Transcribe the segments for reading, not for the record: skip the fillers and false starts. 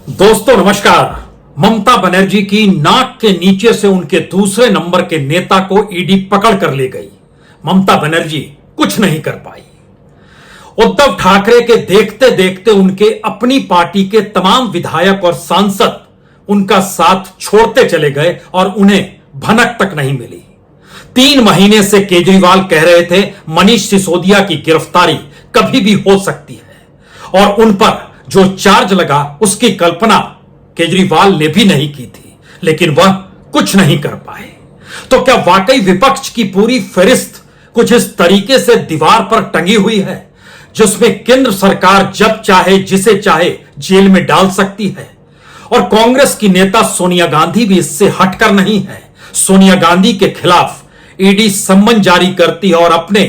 दोस्तों नमस्कार। ममता बनर्जी की नाक के नीचे से उनके दूसरे नंबर के नेता को ईडी पकड़ कर ले गई। ममता बनर्जी कुछ नहीं कर पाई। उद्धव ठाकरे के देखते देखते उनके अपनी पार्टी के तमाम विधायक और सांसद उनका साथ छोड़ते चले गए और उन्हें भनक तक नहीं मिली। 3 महीने से केजरीवाल कह रहे थे मनीष सिसोदिया की गिरफ्तारी कभी भी हो सकती है और उन पर जो चार्ज लगा उसकी कल्पना केजरीवाल ने भी नहीं की थी, लेकिन वह कुछ नहीं कर पाए। तो क्या वाकई विपक्ष की पूरी फहरिस्त कुछ इस तरीके से दीवार पर टंगी हुई है जिसमें केंद्र सरकार जब चाहे जिसे चाहे जेल में डाल सकती है? और कांग्रेस की नेता सोनिया गांधी भी इससे हटकर नहीं है। सोनिया गांधी के खिलाफ ईडी सम्मन जारी करती है और अपने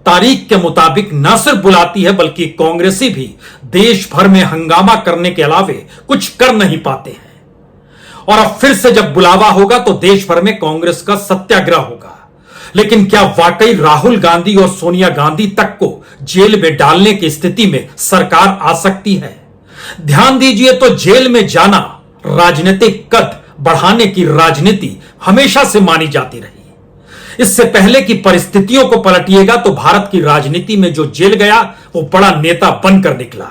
तारीख के मुताबिक न सिर्फ बुलाती है बल्कि कांग्रेसी भी देश भर में हंगामा करने के अलावे कुछ कर नहीं पाते हैं। और अब फिर से जब बुलावा होगा तो देश भर में कांग्रेस का सत्याग्रह होगा। लेकिन क्या वाकई राहुल गांधी और सोनिया गांधी तक को जेल में डालने की स्थिति में सरकार आ सकती है? ध्यान दीजिए, तो जेल में जाना राजनीतिक कद बढ़ाने की राजनीति हमेशा से मानी जाती रही। इससे पहले की परिस्थितियों को पलटिएगा तो भारत की राजनीति में जो जेल गया वो बड़ा नेता बनकर निकला।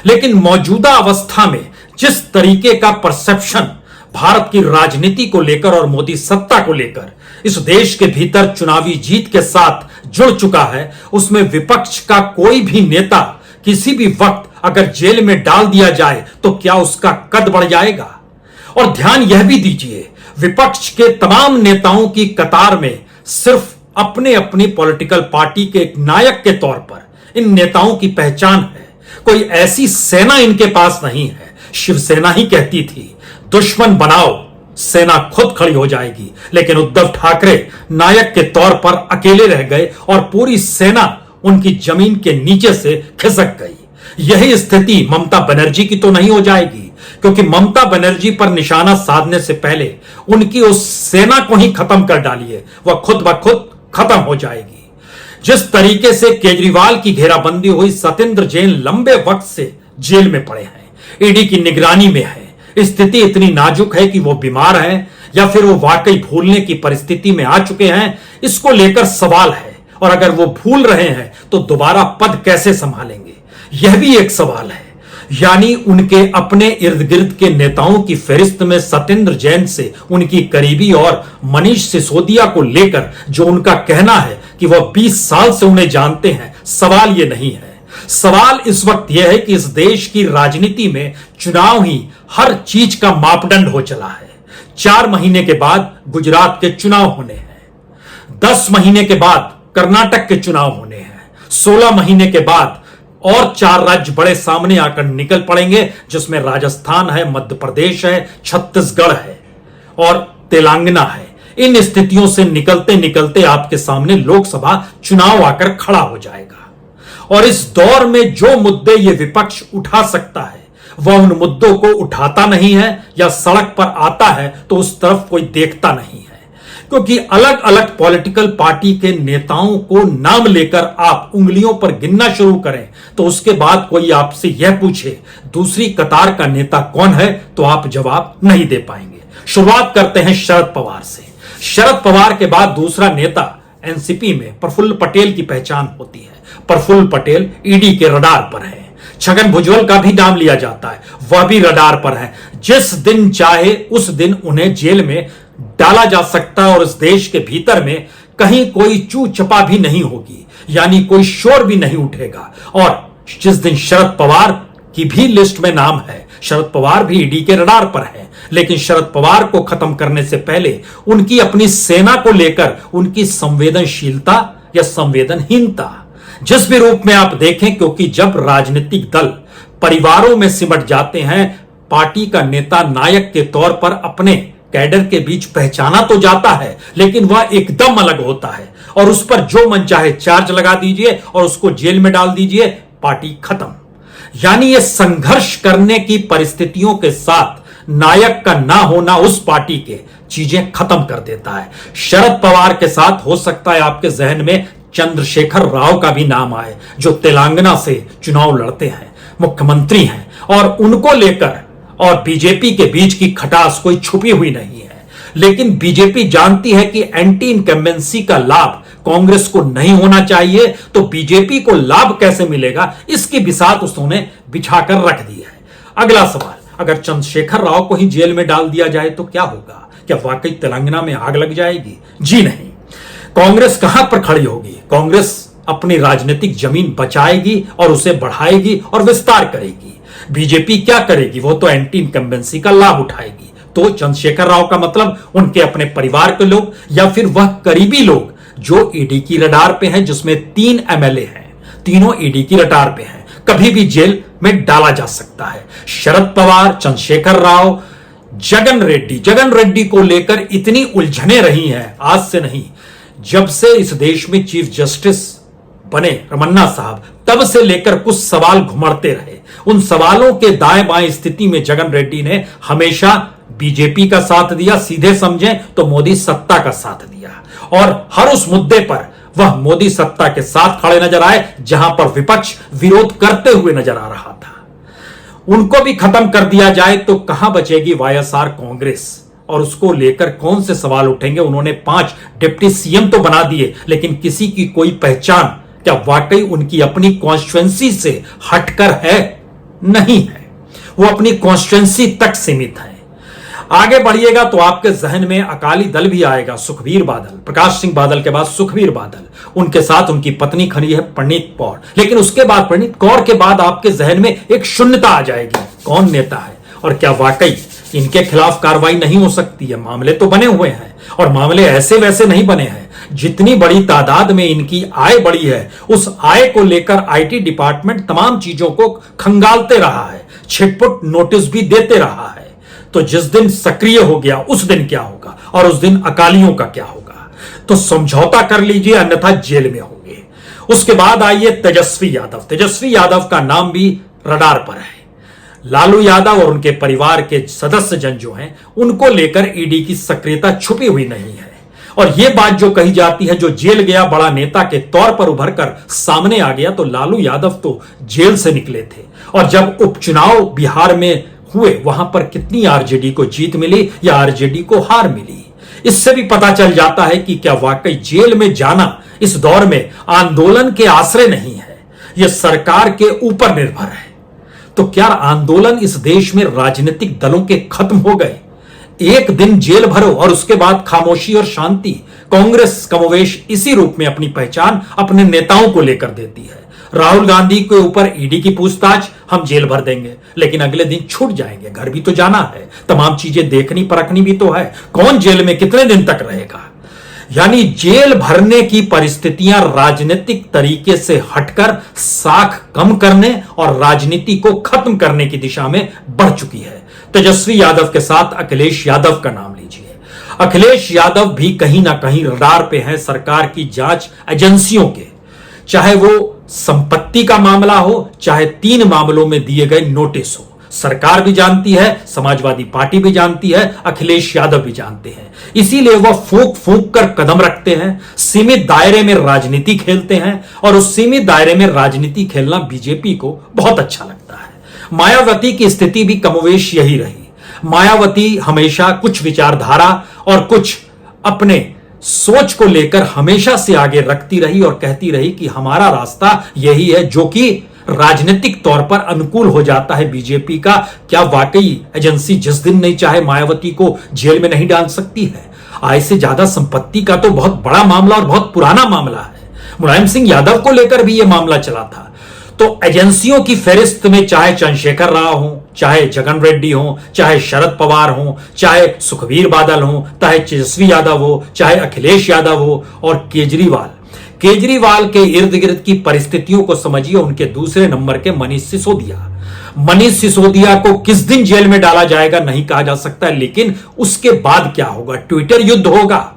लेकिन मौजूदा अवस्था में जिस तरीके का परसेप्शन भारत की राजनीति को लेकर और मोदी सत्ता को लेकर इस देश के भीतर चुनावी जीत के साथ जुड़ चुका है, उसमें विपक्ष का कोई भी नेता किसी भी वक्त अगर जेल में डाल दिया जाए तो क्या उसका कद बढ़ जाएगा? और ध्यान यह भी दीजिए, विपक्ष के तमाम नेताओं की कतार में सिर्फ अपने अपनी पॉलिटिकल पार्टी के एक नायक के तौर पर इन नेताओं की पहचान है। कोई ऐसी सेना इनके पास नहीं है। शिवसेना ही कहती थी दुश्मन बनाओ, सेना खुद खड़ी हो जाएगी। लेकिन उद्धव ठाकरे नायक के तौर पर अकेले रह गए और पूरी सेना उनकी जमीन के नीचे से खिसक गई। यही स्थिति ममता बनर्जी की तो नहीं हो जाएगी, क्योंकि ममता बनर्जी पर निशाना साधने से पहले उनकी उस सेना को ही खत्म कर डालिए, वह खुद ब खुद खत्म हो जाएगी। जिस तरीके से केजरीवाल की घेराबंदी हुई, सत्येंद्र जैन लंबे वक्त से जेल में पड़े हैं, ईडी की निगरानी में है। स्थिति इतनी नाजुक है कि वो बीमार हैं या फिर वो वाकई भूलने की परिस्थिति में आ चुके हैं, इसको लेकर सवाल है। और अगर वो भूल रहे हैं तो दोबारा पद कैसे संभालेंगे, यह भी एक सवाल है। यानी उनके अपने इर्द गिर्द के नेताओं की फहरिस्त में सत्येंद्र जैन से उनकी करीबी और मनीष सिसोदिया को लेकर जो उनका कहना है कि वह 20 साल से उन्हें जानते हैं, सवाल यह नहीं है। सवाल इस वक्त यह है कि इस देश की राजनीति में चुनाव ही हर चीज का मापदंड हो चला है। 4 महीने के बाद गुजरात के चुनाव होने हैं, 10 महीने के बाद कर्नाटक के चुनाव होने हैं, 16 महीने के बाद और 4 राज्य बड़े सामने आकर निकल पड़ेंगे, जिसमें राजस्थान है, मध्य प्रदेश है, छत्तीसगढ़ है और तेलंगाना है। इन स्थितियों से निकलते निकलते आपके सामने लोकसभा चुनाव आकर खड़ा हो जाएगा। और इस दौर में जो मुद्दे ये विपक्ष उठा सकता है वह उन मुद्दों को उठाता नहीं है, या सड़क पर आता है तो उस तरफ कोई देखता नहीं है। क्योंकि अलग अलग पॉलिटिकल पार्टी के नेताओं को नाम लेकर आप उंगलियों पर गिनना शुरू करें तो उसके बाद कोई आपसे यह पूछे दूसरी कतार का नेता कौन है, तो आप जवाब नहीं दे पाएंगे। शुरुआत करते हैं शरद पवार से। शरद पवार के बाद दूसरा नेता एनसीपी में प्रफुल्ल पटेल की पहचान होती है। प्रफुल्ल पटेल ईडी के रडार पर है। छगन भुजबल का भी नाम लिया जाता है, वह भी रडार पर है। जिस दिन चाहे उस दिन उन्हें जेल में डाला जा सकता है और इस देश के भीतर में कहीं कोई चू चपा भी नहीं होगी, यानी कोई शोर भी नहीं उठेगा। और जिस दिन शरद पवार की भी लिस्ट में नाम है, शरद पवार भी ईडी के रडार पर है, लेकिन शरद पवार को खत्म करने से पहले उनकी अपनी सेना को लेकर उनकी संवेदनशीलता या संवेदनहीनता जिस भी रूप में आप देखें, क्योंकि जब राजनीतिक दल परिवारों में सिमट जाते हैं, पार्टी का नेता नायक के तौर पर अपने कैडर के बीच पहचाना तो जाता है, लेकिन वह एकदम अलग होता है और उस पर जो मन चाहे चार्ज लगा दीजिए और उसको जेल में डाल दीजिए, पार्टी खत्म। यानी यह संघर्ष करने की परिस्थितियों के साथ नायक का ना होना उस पार्टी के चीजें खत्म कर देता है। शरद पवार के साथ हो सकता है आपके जहन में चंद्रशेखर राव का भी नाम आए, जो तेलंगाना से चुनाव लड़ते हैं, मुख्यमंत्री हैं, और उनको लेकर और बीजेपी के बीच की खटास कोई छुपी हुई नहीं है। लेकिन बीजेपी जानती है कि एंटी इनकम्बेंसी का लाभ कांग्रेस को नहीं होना चाहिए, तो बीजेपी को लाभ कैसे मिलेगा, इसकी बिसात उसने बिछाकर रख दी है। अगला सवाल, अगर चंद्रशेखर राव को ही जेल में डाल दिया जाए तो क्या होगा? क्या वाकई तेलंगाना में आग लग जाएगी? जी नहीं। कांग्रेस कहां पर खड़ी होगी? कांग्रेस अपनी राजनीतिक जमीन बचाएगी और उसे बढ़ाएगी और विस्तार करेगी। बीजेपी क्या करेगी? वो तो एंटी इनकम्बेंसी का लाभ उठाएगी। तो चंद्रशेखर राव का मतलब उनके अपने परिवार के लोग या फिर वह करीबी लोग जो ईडी की रडार पे हैं, जिसमें 3 एमएलए हैं, तीनों ईडी की रडार पे हैं, कभी भी जेल में डाला जा सकता है। शरद पवार, चंद्रशेखर राव, जगन रेड्डी को लेकर इतनी उलझने रही हैं, आज से नहीं, जब से इस देश में चीफ जस्टिस बने रमन्ना साहब, तब से लेकर कुछ सवाल घुमड़ते रहे। उन सवालों के दाएं बाएं स्थिति में जगन रेड्डी ने हमेशा बीजेपी का साथ दिया, सीधे समझें तो मोदी सत्ता का साथ दिया, और हर उस मुद्दे पर वह मोदी सत्ता के साथ खड़े नजर आए जहां पर विपक्ष विरोध करते हुए नजर आ रहा था। उनको भी खत्म कर दिया जाए तो कहां बचेगी वाईएसआर कांग्रेस, और उसको लेकर कौन से सवाल उठेंगे? उन्होंने 5 डिप्टी सीएम तो बना दिए, लेकिन किसी की कोई पहचान क्या वाकई उनकी अपनी कॉन्स्टिट्यूएंसी से हटकर है? नहीं है, वो अपनी कॉन्स्टिट्यूएंसी तक सीमित है। आगे बढ़िएगा तो आपके जहन में अकाली दल भी आएगा। सुखबीर बादल, प्रकाश सिंह बादल के बाद सुखबीर बादल, उनके साथ उनकी पत्नी खड़ी है प्रणीत कौर, लेकिन उसके बाद प्रणीत कौर के बाद आपके जहन में एक शून्यता आ जाएगी। कौन नेता है और क्या वाकई इनके खिलाफ कार्रवाई नहीं हो सकती है? मामले तो बने हुए हैं, और मामले ऐसे वैसे नहीं बने हैं। जितनी बड़ी तादाद में इनकी आय बढ़ी है, उस आय को लेकर आईटी डिपार्टमेंट तमाम चीजों को खंगालते रहा है, छिटपुट नोटिस भी देते रहा है। तो जिस दिन सक्रिय हो गया उस दिन क्या होगा, और उस दिन अकालियों का क्या होगा? तो समझौता कर लीजिए, अन्यथा जेल में होंगे। उसके बाद आइए तेजस्वी यादव। तेजस्वी यादव का नाम भी रडार पर है। लालू यादव और उनके परिवार के सदस्य जन जो हैं, उनको लेकर ईडी की सक्रियता छुपी हुई नहीं है। और यह बात जो कही जाती है, जो जेल गया बड़ा नेता के तौर पर उभर कर सामने आ गया, तो लालू यादव तो जेल से निकले थे। और जब उपचुनाव बिहार में हुए, वहां पर कितनी आरजेडी को जीत मिली या आरजेडी को हार मिली, इससे भी पता चल जाता है कि क्या वाकई जेल में जाना इस दौर में आंदोलन के आश्रय नहीं है, यह सरकार के ऊपर निर्भर है। तो क्या आंदोलन इस देश में राजनीतिक दलों के खत्म हो गए? एक दिन जेल भरो और उसके बाद खामोशी और शांति। कांग्रेस कमोवेश इसी रूप में अपनी पहचान अपने नेताओं को लेकर देती है। राहुल गांधी के ऊपर ईडी की पूछताछ, हम जेल भर देंगे, लेकिन अगले दिन छूट जाएंगे, घर भी तो जाना है, तमाम चीजें देखनी परखनी भी तो है। कौन जेल में कितने दिन तक रहेगा? यानी जेल भरने की परिस्थितियां राजनीतिक तरीके से हटकर साख कम करने और राजनीति को खत्म करने की दिशा में बढ़ चुकी है। तेजस्वी यादव के साथ अखिलेश यादव का नाम लीजिए। अखिलेश यादव भी कहीं ना कहीं रडार पे हैं सरकार की जांच एजेंसियों के, चाहे वो संपत्ति का मामला हो, चाहे 3 मामलों में दिए गए नोटिस हो। सरकार भी जानती है, समाजवादी पार्टी भी जानती है, अखिलेश यादव भी जानते हैं। इसीलिए वह फूंक फूंक कर कदम रखते हैं, सीमित दायरे में राजनीति खेलते हैं, और उस सीमित दायरे में राजनीति खेलना बीजेपी को बहुत अच्छा लगता है। मायावती की स्थिति भी कमोवेश यही रही। मायावती हमेशा कुछ विचारधारा और कुछ अपने सोच को लेकर हमेशा से आगे रखती रही और कहती रही कि हमारा रास्ता यही है, जो कि राजनीतिक तौर पर अनुकूल हो जाता है बीजेपी का। क्या वाकई एजेंसी जिस दिन नहीं चाहे मायावती को जेल में नहीं डाल सकती है? आय से ज्यादा संपत्ति का तो बहुत बड़ा मामला और बहुत पुराना मामला है। मुलायम सिंह यादव को लेकर भी यह मामला चला था। तो एजेंसियों की फहरिस्त में चाहे चंद्रशेखर राव हो, चाहे जगन रेड्डी हो, चाहे शरद पवार हो, चाहे सुखबीर बादल हो, चाहे तेजस्वी यादव हो, चाहे अखिलेश यादव हो, और केजरीवाल के इर्द गिर्द की परिस्थितियों को समझिए। उनके दूसरे नंबर के मनीष सिसोदिया को किस दिन जेल में डाला जाएगा नहीं कहा जा सकता, लेकिन उसके बाद क्या होगा? ट्विटर युद्ध होगा,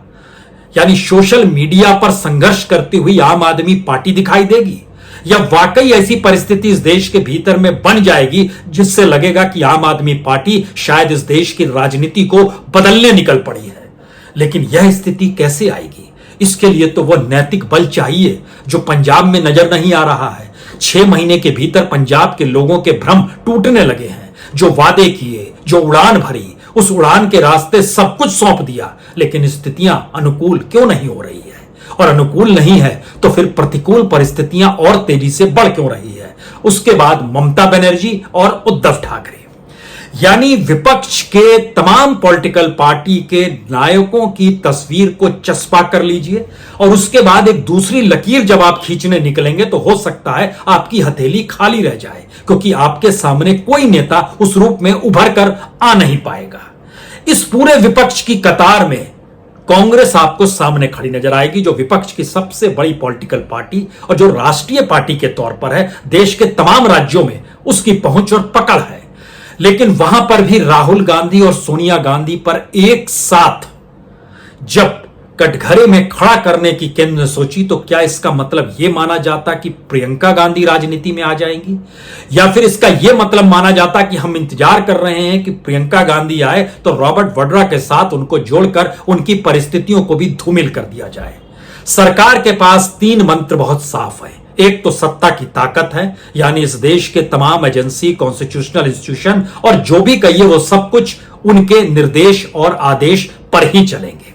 यानी सोशल मीडिया पर संघर्ष करती हुई आम आदमी पार्टी दिखाई देगी, या वाकई ऐसी परिस्थिति इस देश के भीतर में बन जाएगी जिससे लगेगा कि आम आदमी पार्टी शायद इस देश की राजनीति को बदलने निकल पड़ी है। लेकिन यह स्थिति कैसे आएगी? इसके लिए तो वह नैतिक बल चाहिए जो पंजाब में नजर नहीं आ रहा है। 6 महीने के भीतर पंजाब के लोगों के भ्रम टूटने लगे हैं। जो वादे किए, जो उड़ान भरी, उस उड़ान के रास्ते सब कुछ सौंप दिया, लेकिन स्थितियां अनुकूल क्यों नहीं हो रही है? और अनुकूल नहीं है तो फिर प्रतिकूल परिस्थितियां और तेजी से बढ़ क्यों रही है? उसके बाद ममता बनर्जी और उद्धव ठाकरे, यानी विपक्ष के तमाम पॉलिटिकल पार्टी के नायकों की तस्वीर को चस्पा कर लीजिए और उसके बाद एक दूसरी लकीर जब आप खींचने निकलेंगे तो हो सकता है आपकी हथेली खाली रह जाए, क्योंकि आपके सामने कोई नेता उस रूप में उभर कर आ नहीं पाएगा। इस पूरे विपक्ष की कतार में कांग्रेस आपको सामने खड़ी नजर आएगी, जो विपक्ष की सबसे बड़ी पॉलिटिकल पार्टी और जो राष्ट्रीय पार्टी के तौर पर है, देश के तमाम राज्यों में उसकी पहुंच और पकड़ है। लेकिन वहां पर भी राहुल गांधी और सोनिया गांधी पर एक साथ जब कटघरे में खड़ा करने की केंद्र ने सोची, तो क्या इसका मतलब यह माना जाता कि प्रियंका गांधी राजनीति में आ जाएंगी, या फिर इसका यह मतलब माना जाता कि हम इंतजार कर रहे हैं कि प्रियंका गांधी आए तो रॉबर्ट वड्रा के साथ उनको जोड़कर उनकी परिस्थितियों को भी धूमिल कर दिया जाए? सरकार के पास 3 मंत्र बहुत साफ है। एक तो सत्ता की ताकत है, यानी इस देश के तमाम एजेंसी, कॉन्स्टिट्यूशनल इंस्टीट्यूशन और जो भी कहिए वो सब कुछ उनके निर्देश और आदेश पर ही चलेंगे।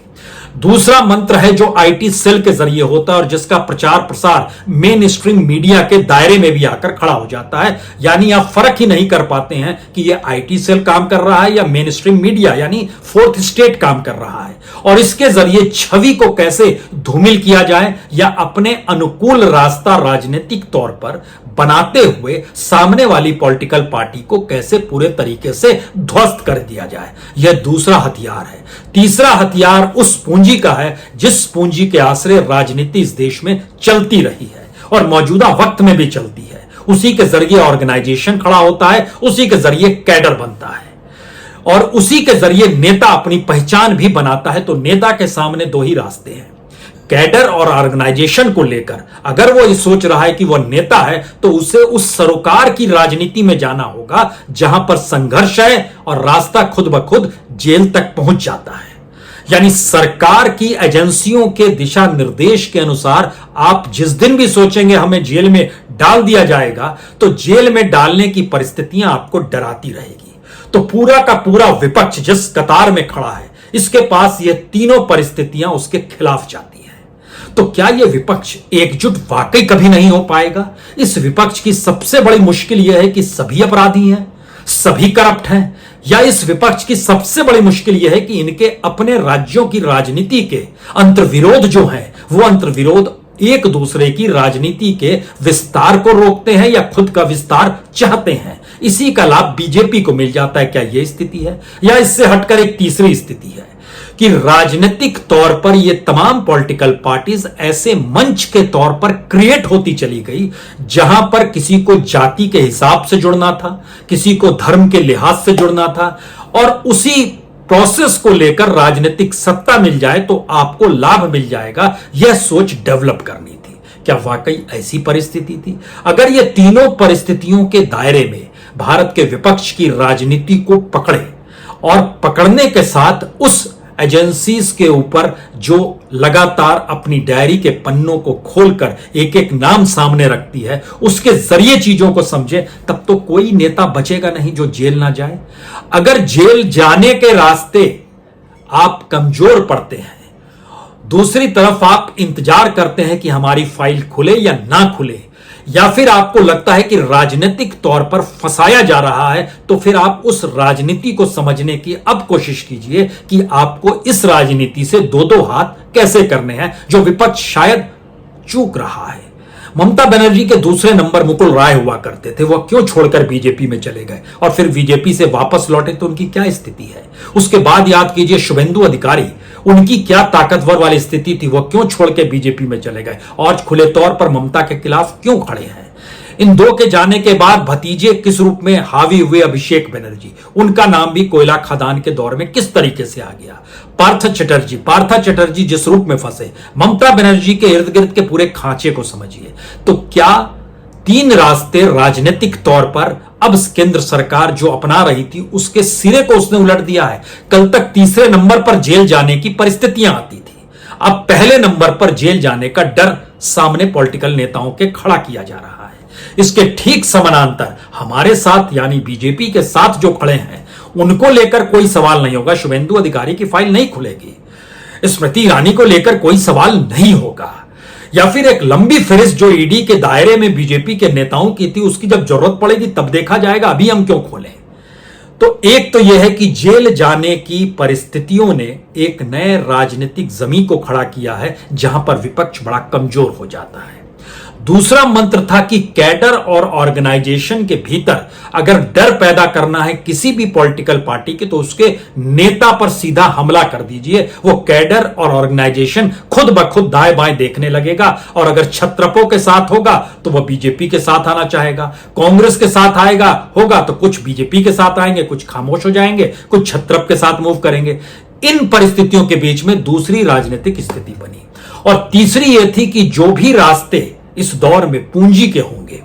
दूसरा मंत्र है जो आईटी सेल के जरिए होता है और जिसका प्रचार प्रसार मेन स्ट्रीम मीडिया के दायरे में भी आकर खड़ा हो जाता है, यानी आप फर्क ही नहीं कर पाते हैं कि यह आईटी सेल काम कर रहा है या मेन स्ट्रीम मीडिया यानी फोर्थ स्टेट काम कर रहा है, और इसके जरिए छवि को कैसे धूमिल किया जाए या अपने अनुकूल रास्ता राजनीतिक तौर पर बनाते हुए सामने वाली पॉलिटिकल पार्टी को कैसे पूरे तरीके से ध्वस्त कर दिया जाए, यह दूसरा हथियार है। तीसरा हथियार उस पूंजी का है जिस पूंजी के आश्रय राजनीति इस देश में चलती रही है और मौजूदा वक्त में भी चलती है। उसी के जरिए ऑर्गेनाइजेशन खड़ा होता है, उसी के जरिए कैडर बनता है और उसी के जरिए नेता अपनी पहचान भी बनाता है। तो नेता के सामने 2 ही रास्ते हैं, कैडर और ऑर्गेनाइजेशन को लेकर अगर वो ये सोच रहा है कि वो नेता है तो उसे उस सरोकार की राजनीति में जाना होगा जहां पर संघर्ष है और रास्ता खुद ब खुद जेल तक पहुंच जाता है। यानी सरकार की एजेंसियों के दिशा निर्देश के अनुसार आप जिस दिन भी सोचेंगे हमें जेल में डाल दिया जाएगा, तो जेल में डालने की परिस्थितियां आपको डराती रहेगी। तो पूरा का पूरा विपक्ष जिस कतार में खड़ा है, इसके पास ये तीनों परिस्थितियां उसके खिलाफ जाती हैं। तो क्या यह विपक्ष एकजुट वाकई कभी नहीं हो पाएगा? इस विपक्ष की सबसे बड़ी मुश्किल यह है कि सभी अपराधी हैं, सभी करप्ट हैं, या इस विपक्ष की सबसे बड़ी मुश्किल यह है कि इनके अपने राज्यों की राजनीति के अंतर्विरोध जो हैं, वो अंतर्विरोध एक दूसरे की राजनीति के विस्तार को रोकते हैं या खुद का विस्तार चाहते हैं। इसी का लाभ बीजेपी को मिल जाता है। क्या यह स्थिति है? या इससे हटकर एक तीसरी स्थिति है कि राजनीतिक तौर पर ये तमाम पॉलिटिकल पार्टीज ऐसे मंच के तौर पर क्रिएट होती चली गई जहां पर किसी को जाति के हिसाब से जुड़ना था, किसी को धर्म के लिहाज से जुड़ना था, और उसी प्रोसेस को लेकर राजनीतिक सत्ता मिल जाए तो आपको लाभ मिल जाएगा, यह सोच डेवलप करनी थी। क्या वाकई ऐसी परिस्थिति थी? अगर ये तीनों परिस्थितियों के दायरे में भारत के विपक्ष की राजनीति को पकड़े और पकड़ने के साथ उस एजेंसीज के ऊपर जो लगातार अपनी डायरी के पन्नों को खोलकर एक एक नाम सामने रखती है, उसके जरिए चीजों को समझे, तब तो कोई नेता बचेगा नहीं जो जेल ना जाए। अगर जेल जाने के रास्ते आप कमजोर पड़ते हैं, दूसरी तरफ आप इंतजार करते हैं कि हमारी फाइल खुले या ना खुले, या फिर आपको लगता है कि राजनीतिक तौर पर फंसाया जा रहा है, तो फिर आप उस राजनीति को समझने की अब कोशिश कीजिए कि आपको इस राजनीति से 2-2 हाथ कैसे करने हैं, जो विपक्ष शायद चूक रहा है। ममता बनर्जी के दूसरे नंबर मुकुल राय हुआ करते थे, वह क्यों छोड़कर बीजेपी में चले गए और फिर बीजेपी से वापस लौटे तो उनकी क्या स्थिति है? उसके बाद याद कीजिए शुभेंदु अधिकारी, उनकी क्या ताकतवर वाली स्थिति थी, वह क्यों छोड़ के बीजेपी में चले गए और खुले तौर पर ममता के खिलाफ क्यों खड़े हैं? इन 2 के जाने के बाद भतीजे किस रूप में हावी हुए अभिषेक बनर्जी, उनका नाम भी कोयला खदान के दौर में किस तरीके से आ गया। पार्थ चटर्जी जिस रूप में फंसे, ममता बनर्जी के इर्द गिर्द के पूरे खांचे को समझिए। तो क्या 3 रास्ते राजनीतिक तौर पर अब केंद्र सरकार जो अपना रही थी उसके सिरे को उसने उलट दिया है। कल तक तीसरे नंबर पर जेल जाने की परिस्थितियां आती थी, अब पहले नंबर पर जेल जाने का डर सामने पॉलिटिकल नेताओं के खड़ा किया जा रहा है। इसके ठीक समानांतर हमारे साथ यानी बीजेपी के साथ जो खड़े हैं उनको लेकर कोई सवाल नहीं होगा। शुभेंदु अधिकारी की फाइल नहीं खुलेगी, स्मृति ईरानी को लेकर कोई सवाल नहीं होगा, या फिर एक लंबी फहरिस्त जो ईडी के दायरे में बीजेपी के नेताओं की थी उसकी जब जरूरत पड़ेगी तब देखा जाएगा, अभी हम क्यों खोलें। तो एक तो यह है कि जेल जाने की परिस्थितियों ने एक नए राजनीतिक जमीन को खड़ा किया है जहां पर विपक्ष बड़ा कमजोर हो जाता है। दूसरा मंत्र था कि कैडर और ऑर्गेनाइजेशन के भीतर अगर डर पैदा करना है किसी भी पॉलिटिकल पार्टी के तो उसके नेता पर सीधा हमला कर दीजिए। वो कैडर और ऑर्गेनाइजेशन खुद ब खुद दाएं बाएं देखने लगेगा और अगर छत्रपों के साथ होगा तो वह बीजेपी के साथ आना चाहेगा, कांग्रेस के साथ आएगा होगा तो कुछ बीजेपी के साथ आएंगे, कुछ खामोश हो जाएंगे, कुछ छत्रप के साथ मूव करेंगे। इन परिस्थितियों के बीच में दूसरी राजनीतिक स्थिति बनी और तीसरी यह थी कि जो भी रास्ते इस दौर में पूंजी के होंगे,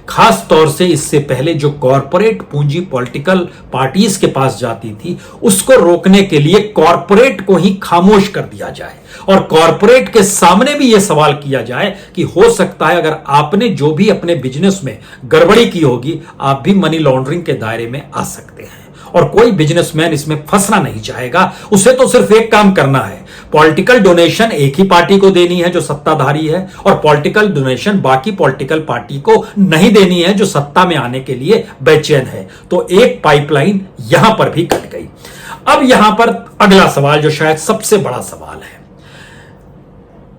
खास तौर से इससे पहले जो कॉरपोरेट पूंजी पॉलिटिकल पार्टीज के पास जाती थी उसको रोकने के लिए कॉरपोरेट को ही खामोश कर दिया जाए और कॉरपोरेट के सामने भी यह सवाल किया जाए कि हो सकता है अगर आपने जो भी अपने बिजनेस में गड़बड़ी की होगी आप भी मनी लॉन्ड्रिंग के दायरे में आ सकते हैं और कोई बिजनेसमैन इसमें फंसना नहीं चाहेगा। उसे तो सिर्फ एक काम करना है, पॉलिटिकल डोनेशन एक ही पार्टी को देनी है जो सत्ताधारी है और पॉलिटिकल डोनेशन बाकी पॉलिटिकल पार्टी को नहीं देनी है जो सत्ता में आने के लिए बेचैन है। तो एक पाइपलाइन यहां पर भी कट गई। अब यहां पर अगला सवाल जो शायद सबसे बड़ा सवाल है,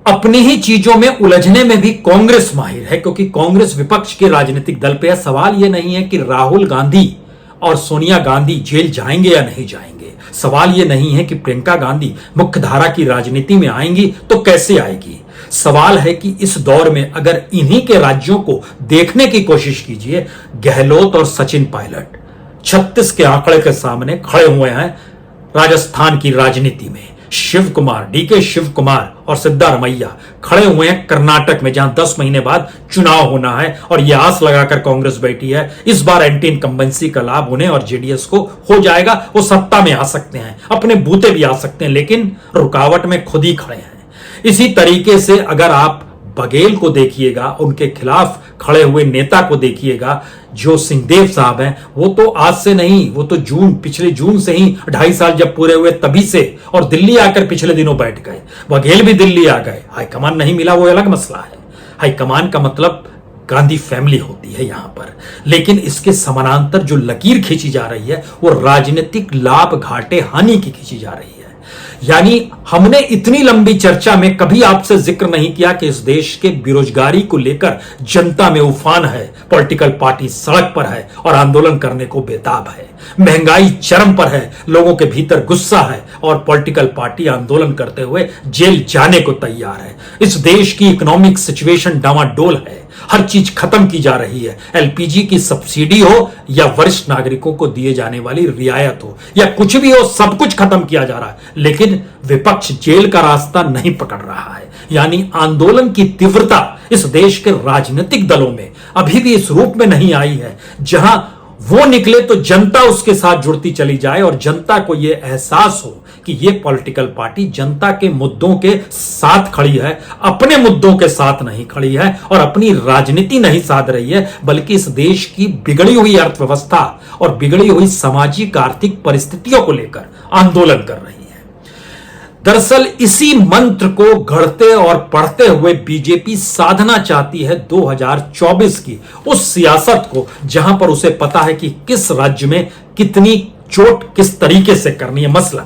अपनी ही चीजों में उलझने में भी कांग्रेस माहिर है क्योंकि कांग्रेस विपक्ष के राजनीतिक दल पे है। सवाल यह नहीं है कि राहुल गांधी और सोनिया गांधी जेल जाएंगे या नहीं जाएंगे, सवाल यह नहीं है कि प्रियंका गांधी मुख्यधारा की राजनीति में आएंगी तो कैसे आएगी। सवाल है कि इस दौर में अगर इन्हीं के राज्यों को देखने की कोशिश कीजिए, गहलोत और सचिन पायलट 36 के आंकड़े के सामने खड़े हुए हैं राजस्थान की राजनीति में, शिव कुमार, डीके शिव कुमार और सिद्धारमैया खड़े हुए हैं कर्नाटक में जहां 10 महीने बाद चुनाव होना है और यह आस लगाकर कांग्रेस बैठी है इस बार एंटी इनकम्बेंसी का लाभ उन्हें और जेडीएस को हो जाएगा। वो सत्ता में आ सकते हैं, अपने बूते भी आ सकते हैं, लेकिन रुकावट में खुद ही खड़े हैं। इसी तरीके से अगर आप बघेल को देखिएगा, उनके खिलाफ खड़े हुए नेता को देखिएगा जो सिंहदेव साहब हैं, वो तो आज से नहीं, वो तो पिछले जून से ही 2.5 साल जब पूरे हुए तभी से और दिल्ली आकर पिछले दिनों बैठ गए। बघेल भी दिल्ली आ गए, हाईकमान नहीं मिला वो अलग मसला है। हाईकमान का मतलब गांधी फैमिली होती है यहां पर, लेकिन इसके समानांतर जो लकीर खींची जा रही है वो राजनीतिक लाभ घाटे हानि की खींची जा रही है। यानी हमने इतनी लंबी चर्चा में कभी आपसे जिक्र नहीं किया कि इस देश के बेरोजगारी को लेकर जनता में उफान है, पॉलिटिकल पार्टी सड़क पर है और आंदोलन करने को बेताब है, महंगाई चरम पर है, लोगों के भीतर गुस्सा है और पॉलिटिकल पार्टी आंदोलन करते हुए जेल जाने को तैयार है। इस देश की इकोनॉमिक सिचुएशन डामाडोल है, हर चीज खत्म की जा रही है, एलपीजी की सब्सिडी हो या वरिष्ठ नागरिकों को दिए जाने वाली रियायत हो या कुछ भी हो, सब कुछ खत्म किया जा रहा है, लेकिन विपक्ष जेल का रास्ता नहीं पकड़ रहा है। यानी आंदोलन की तीव्रता इस देश के राजनीतिक दलों में अभी भी इस रूप में नहीं आई है जहां वो निकले तो जनता उसके साथ जुड़ती चली जाए और जनता को यह एहसास हो कि यह पॉलिटिकल पार्टी जनता के मुद्दों के साथ खड़ी है, अपने मुद्दों के साथ नहीं खड़ी है और अपनी राजनीति नहीं साध रही है, बल्कि इस देश की बिगड़ी हुई अर्थव्यवस्था और बिगड़ी हुई सामाजिक आर्थिक परिस्थितियों को लेकर आंदोलन कर रही है। दरअसल इसी मंत्र को गढ़ते और पढ़ते हुए बीजेपी साधना चाहती है 2024 की उस सियासत को जहां पर उसे पता है कि किस राज्य में कितनी चोट किस तरीके से करनी है। मसलन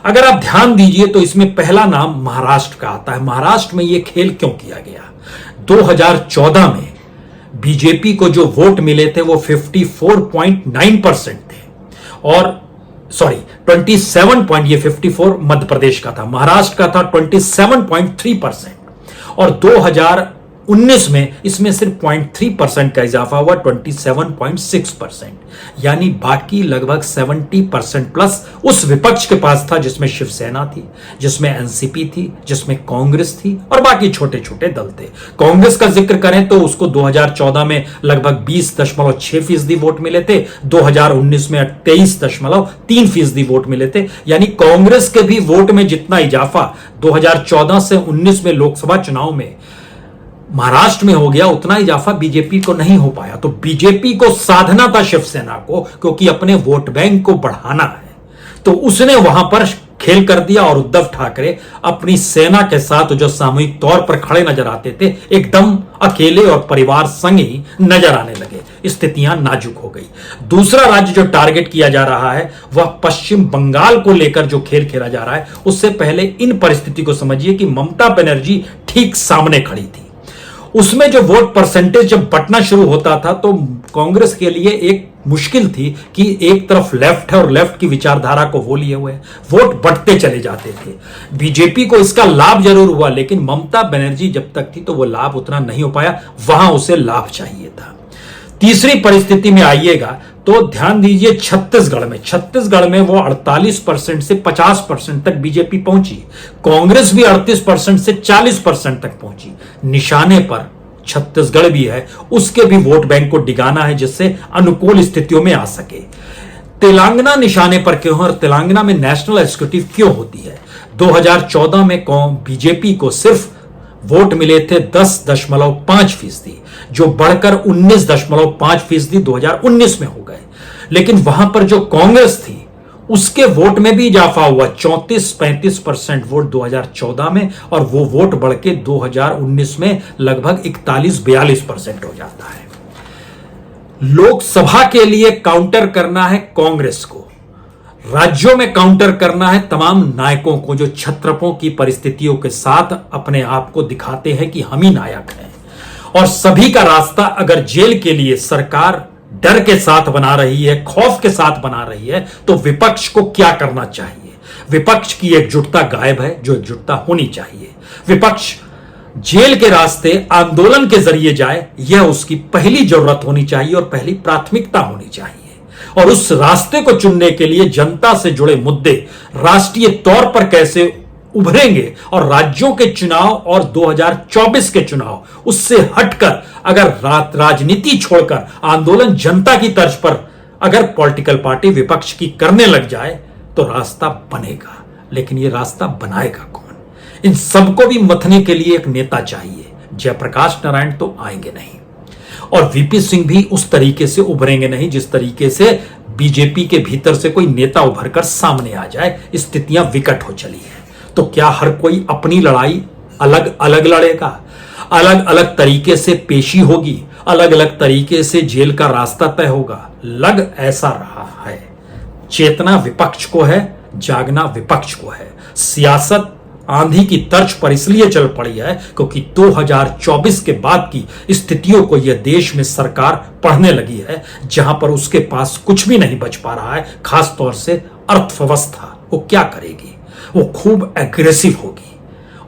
अगर आप ध्यान दीजिए तो इसमें पहला नाम महाराष्ट्र का आता है। महाराष्ट्र में यह खेल क्यों किया गया? 2014 में बीजेपी को जो वोट मिले थे वो 54.9% थे और 54 मध्य प्रदेश का था, महाराष्ट्र का था 27.3% और 2019 में इसमें सिर्फ 0.3% का इजाफा हुआ 27.6%। यानी बाकी लगभग 70% प्लस उस विपक्ष के पास था जिसमें शिवसेना थी, जिसमें एनसीपी थी, जिसमें कांग्रेस थी और बाकी छोटे छोटे दल थे। कांग्रेस का जिक्र करें तो उसको 2014 में लगभग 20.6% वोट मिले थे, 2019 में 23.3% वोट मिले थे। यानी कांग्रेस के भी वोट में जितना इजाफा 2014 से 19 में लोकसभा चुनाव में महाराष्ट्र में हो गया उतना इजाफा बीजेपी को नहीं हो पाया। तो बीजेपी को साधना था शिवसेना को, क्योंकि अपने वोट बैंक को बढ़ाना है, तो उसने वहां पर खेल कर दिया और उद्धव ठाकरे अपनी सेना के साथ जो सामूहिक तौर पर खड़े नजर आते थे, एकदम अकेले और परिवार संग ही नजर आने लगे। स्थितियां नाजुक हो गई। दूसरा राज्य जो टारगेट किया जा रहा है वह पश्चिम बंगाल को लेकर जो खेल खेला जा रहा है, उससे पहले इन परिस्थिति को समझिए कि ममता बनर्जी ठीक सामने खड़ी थी। उसमें जो वोट परसेंटेज जब बंटना शुरू होता था तो कांग्रेस के लिए एक मुश्किल थी कि एक तरफ लेफ्ट है और लेफ्ट की विचारधारा को वो लिए हुए वोट बढ़ते चले जाते थे। बीजेपी को इसका लाभ जरूर हुआ, लेकिन ममता बनर्जी जब तक थी तो वो लाभ उतना नहीं हो पाया, वहां उसे लाभ चाहिए था। तीसरी परिस्थिति में आइएगा तो ध्यान दीजिए छत्तीसगढ़ में वो 48% से 50% तक बीजेपी पहुंची। कांग्रेस भी 38% से 40% तक पहुंची। निशाने पर छत्तीसगढ़ भी है, उसके भी वोट बैंक को डिगाना है जिससे अनुकूल स्थितियों में आ सके। तेलंगाना निशाने पर क्यों है और तेलंगाना में नेशनल एग्जीक्यूटिव क्यों होती है? 2014 में बीजेपी को सिर्फ वोट मिले थे 10.5%, जो बढ़कर 19.5% 2019 में हो गए। लेकिन वहां पर जो कांग्रेस थी उसके वोट में भी इजाफा हुआ, 34-35% वोट 2014 में, और वो वोट बढ़ के 2019 में लगभग 41-42% हो जाता है। लोकसभा के लिए काउंटर करना है कांग्रेस को, राज्यों में काउंटर करना है तमाम नायकों को जो छत्रपों की परिस्थितियों के साथ अपने आप को दिखाते हैं कि हम ही नायक हैं। और सभी का रास्ता अगर जेल के लिए सरकार डर के साथ बना रही है, खौफ के साथ बना रही है, तो विपक्ष को क्या करना चाहिए? विपक्ष की एकजुटता गायब है, जो एकजुटता होनी चाहिए। विपक्ष जेल के रास्ते आंदोलन के जरिए जाए, यह उसकी पहली जरूरत होनी चाहिए और पहली प्राथमिकता होनी चाहिए। और उस रास्ते को चुनने के लिए जनता से जुड़े मुद्दे राष्ट्रीय तौर पर कैसे उभरेंगे और राज्यों के चुनाव और 2024 के चुनाव, उससे हटकर अगर राजनीति छोड़कर आंदोलन जनता की तर्ज पर अगर पॉलिटिकल पार्टी विपक्ष की करने लग जाए तो रास्ता बनेगा। लेकिन यह रास्ता बनाएगा कौन? इन सबको भी मथने के लिए एक नेता चाहिए। जयप्रकाश नारायण तो आएंगे नहीं और वीपी सिंह भी उस तरीके से उभरेंगे नहीं जिस तरीके से बीजेपी के भीतर से कोई नेता उभरकर सामने आ जाए। स्थितियां विकट हो चली है। तो क्या हर कोई अपनी लड़ाई अलग अलग लड़ेगा? अलग अलग तरीके से पेशी होगी, अलग अलग तरीके से जेल का रास्ता तय होगा। लग ऐसा रहा है चेतना विपक्ष को है, जागना विपक्ष को है। सियासत आंधी की तर्ज पर इसलिए चल पड़ी है क्योंकि 2024 के बाद की स्थितियों को यह देश में सरकार पढ़ने लगी है, जहां पर उसके पास कुछ भी नहीं बच पा रहा है। खास तौर से अर्थव्यवस्था वो क्या करेगी? वो खूब एग्रेसिव होगी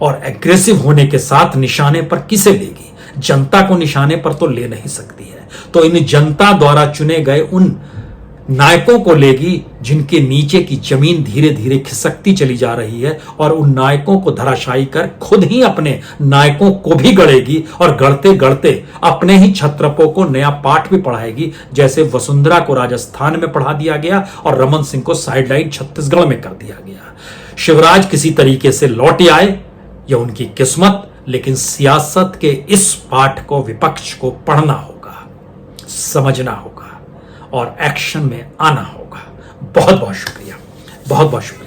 और एग्रेसिव होने के साथ निशाने पर किसे लेगी? जनता को निशाने पर तो ले नहीं सकती है, तो इन जनता द्वारा चुने गए उन नायकों को लेगी जिनके नीचे की जमीन धीरे धीरे खिसकती चली जा रही है, और उन नायकों को धराशायी कर खुद ही अपने नायकों को भी गढ़ेगी और गढ़ते गढ़ते अपने ही छत्रपों को नया पाठ भी पढ़ाएगी, जैसे वसुंधरा को राजस्थान में पढ़ा दिया गया और रमन सिंह को साइडलाइन छत्तीसगढ़ में कर दिया गया। शिवराज किसी तरीके से लौट आए, यह उनकी किस्मत, लेकिन सियासत के इस पाठ को विपक्ष को पढ़ना होगा, समझना होगा और एक्शन में आना होगा। बहुत बहुत शुक्रिया, बहुत बहुत शुक्रिया।